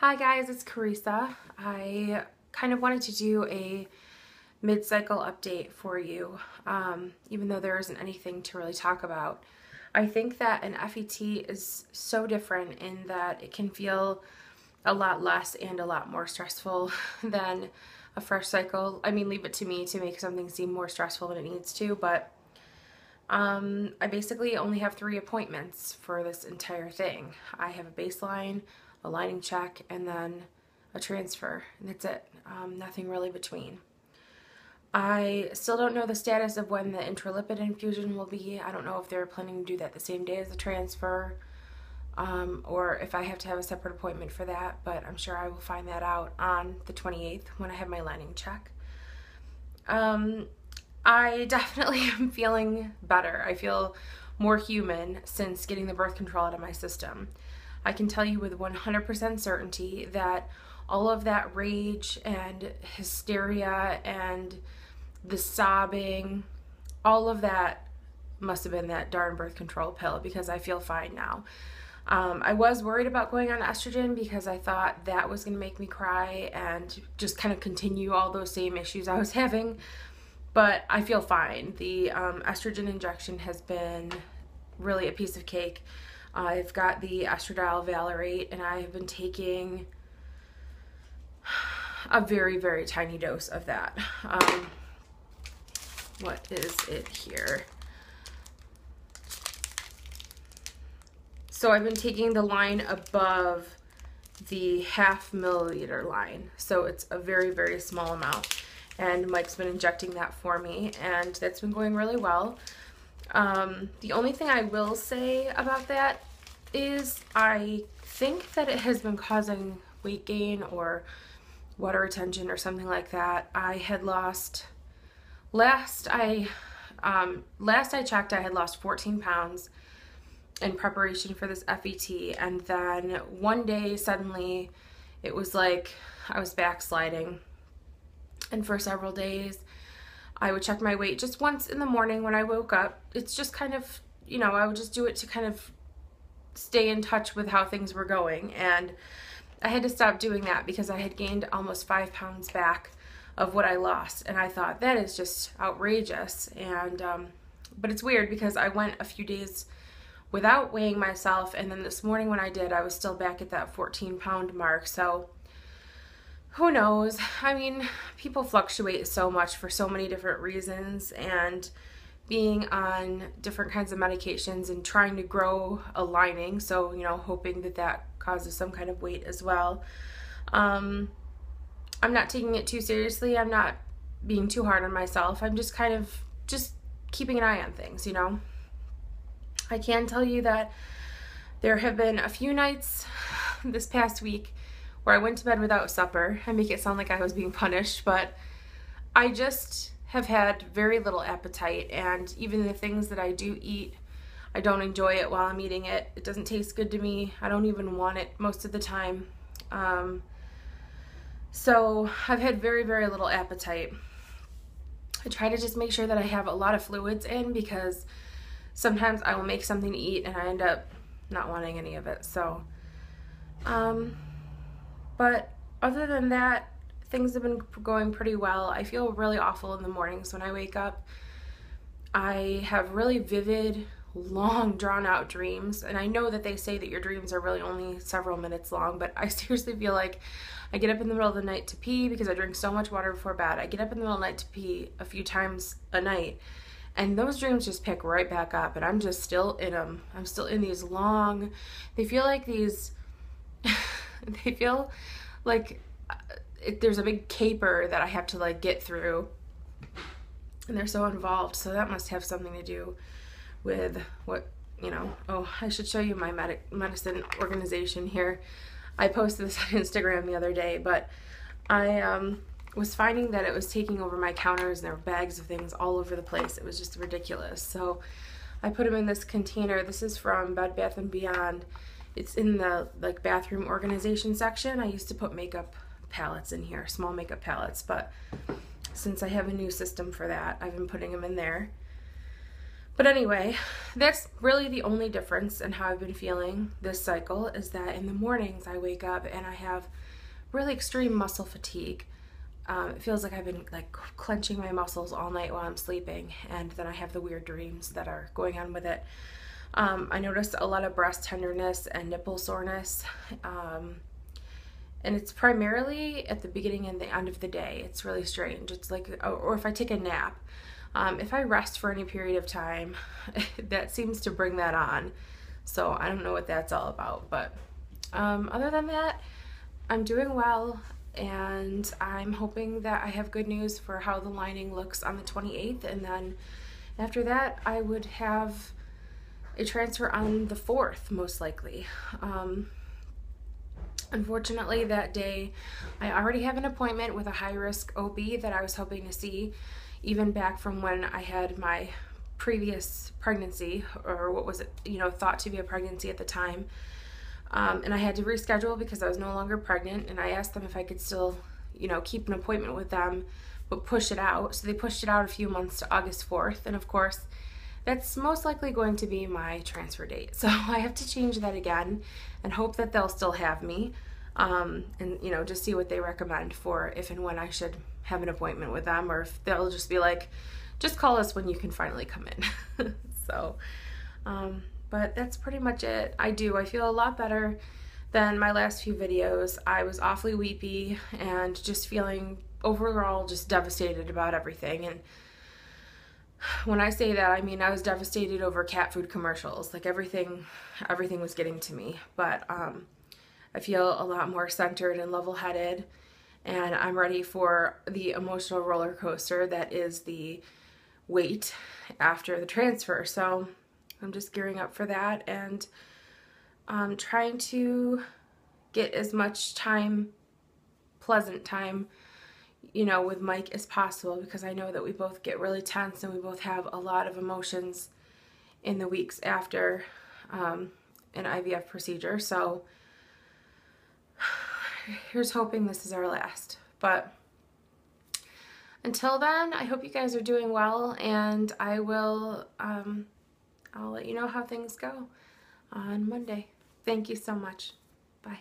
Hi guys, it's Carissa. I kind of wanted to do a mid-cycle update for you, even though there isn't anything to really talk about. I think that an FET is so different in that it can feel a lot less and a lot more stressful than a fresh cycle. I mean, leave it to me to make something seem more stressful than it needs to, but I basically only have 3 appointments for this entire thing. I have a baseline, a lining check, and then a transfer, and that's it. Nothing really between. I still don't know the status of when the intralipid infusion will be. I don't know if they're planning to do that the same day as the transfer, or if I have to have a separate appointment for that, but I'm sure I will find that out on the 28th when I have my lining check. I definitely am feeling better. I feel more human since getting the birth control out of my system. I can tell you with 100% certainty that all of that rage and hysteria and the sobbing, all of that must have been that darn birth control pill, because I feel fine now. I was worried about going on estrogen because I thought that was going to make me cry and just kind of continue all those same issues I was having, but I feel fine. The estrogen injection has been really a piece of cake. I've got the estradiol valerate, and I have been taking a very, very tiny dose of that. What is it here? So I've been taking the line above the 1/2 milliliter line. So it's a very, very small amount. And Mike's been injecting that for me, and that's been going really well. The only thing I will say about that is I think that it has been causing weight gain or water retention or something like that. I had lost, last I checked, I had lost 14 pounds in preparation for this FET, and then one day suddenly it was like I was backsliding, and for several days I would check my weight just once in the morning when I woke up. It's just kind of, I would just do it to kind of stay in touch with how things were going, and I had to stop doing that because I had gained almost 5 pounds back of what I lost, and I thought that is just outrageous. And but it's weird because I went a few days without weighing myself, and then this morning when I did, I was still back at that 14-pound mark. So who knows? I mean, people fluctuate so much for so many different reasons, and being on different kinds of medications and trying to grow a lining, so hoping that that causes some kind of weight as well. I'm not taking it too seriously. I'm not being too hard on myself. I'm just kind of just keeping an eye on things, I can tell you that there have been a few nights this past week where I went to bed without supper. I make it sound like I was being punished, but I just have had very little appetite, and even the things that I do eat, I don't enjoy it while I'm eating it. It doesn't taste good to me. I don't even want it most of the time. So I've had very, very little appetite. I try to just make sure that I have a lot of fluids in, because sometimes I will make something to eat and I end up not wanting any of it. So, but other than that, things have been going pretty well. I feel really awful in the mornings when I wake up. I have really vivid, long, drawn-out dreams, and I know that they say that your dreams are really only several minutes long, but I seriously feel like I get up in the middle of the night to pee because I drink so much water before bed. I get up in the middle of the night to pee a few times a night, and those dreams just pick right back up, and I'm just still in them. I'm still in these long, they feel like these, they feel like there's a big caper that I have to get through, and they're so involved. So that must have something to do with what, oh, I should show you my medicine organization here. I posted this on Instagram the other day, but I was finding that it was taking over my counters, and there were bags of things all over the place. It was just ridiculous. So I put them in this container. This is from Bed Bath & Beyond. It's in the bathroom organization section. I used to put makeup palettes in here, small makeup palettes, but since I have a new system for that, I've been putting them in there. But anyway, that's really the only difference in how I've been feeling this cycle, is that in the mornings I wake up and I have really extreme muscle fatigue. It feels like I've been like clenching my muscles all night while I'm sleeping, and then I have the weird dreams that are going on with it. I noticed a lot of breast tenderness and nipple soreness, and it's primarily at the beginning and the end of the day. It's really strange. It's like, or if I take a nap. If I rest for any period of time, that seems to bring that on. So I don't know what that's all about. But other than that, I'm doing well, and I'm hoping that I have good news for how the lining looks on the 28th. And then after that, I would have a transfer on the 4th, most likely. Unfortunately, that day, I already have an appointment with a high-risk OB that I was hoping to see, even back from when I had my previous pregnancy, or what was it, thought to be a pregnancy at the time. And I had to reschedule because I was no longer pregnant, and I asked them if I could still, keep an appointment with them, but push it out. So they pushed it out a few months to August 4th, and of course, that's most likely going to be my transfer date. So I have to change that again and hope that they'll still have me, and, just see what they recommend for if and when I should have an appointment with them, or if they'll just be like, just call us when you can finally come in. So, but that's pretty much it. I feel a lot better than my last few videos. I was awfully weepy and just feeling overall just devastated about everything. And when I say that, I mean I was devastated over cat food commercials. Like everything was getting to me. But I feel a lot more centered and level-headed, and I'm ready for the emotional roller coaster that is the wait after the transfer. So I'm just gearing up for that, and trying to get as much time, pleasant time, with Mike as possible, because I know that we both get really tense and we both have a lot of emotions in the weeks after an IVF procedure. So here's hoping this is our last. But until then, I hope you guys are doing well, and I will I'll let you know how things go on Monday. Thank you so much. Bye.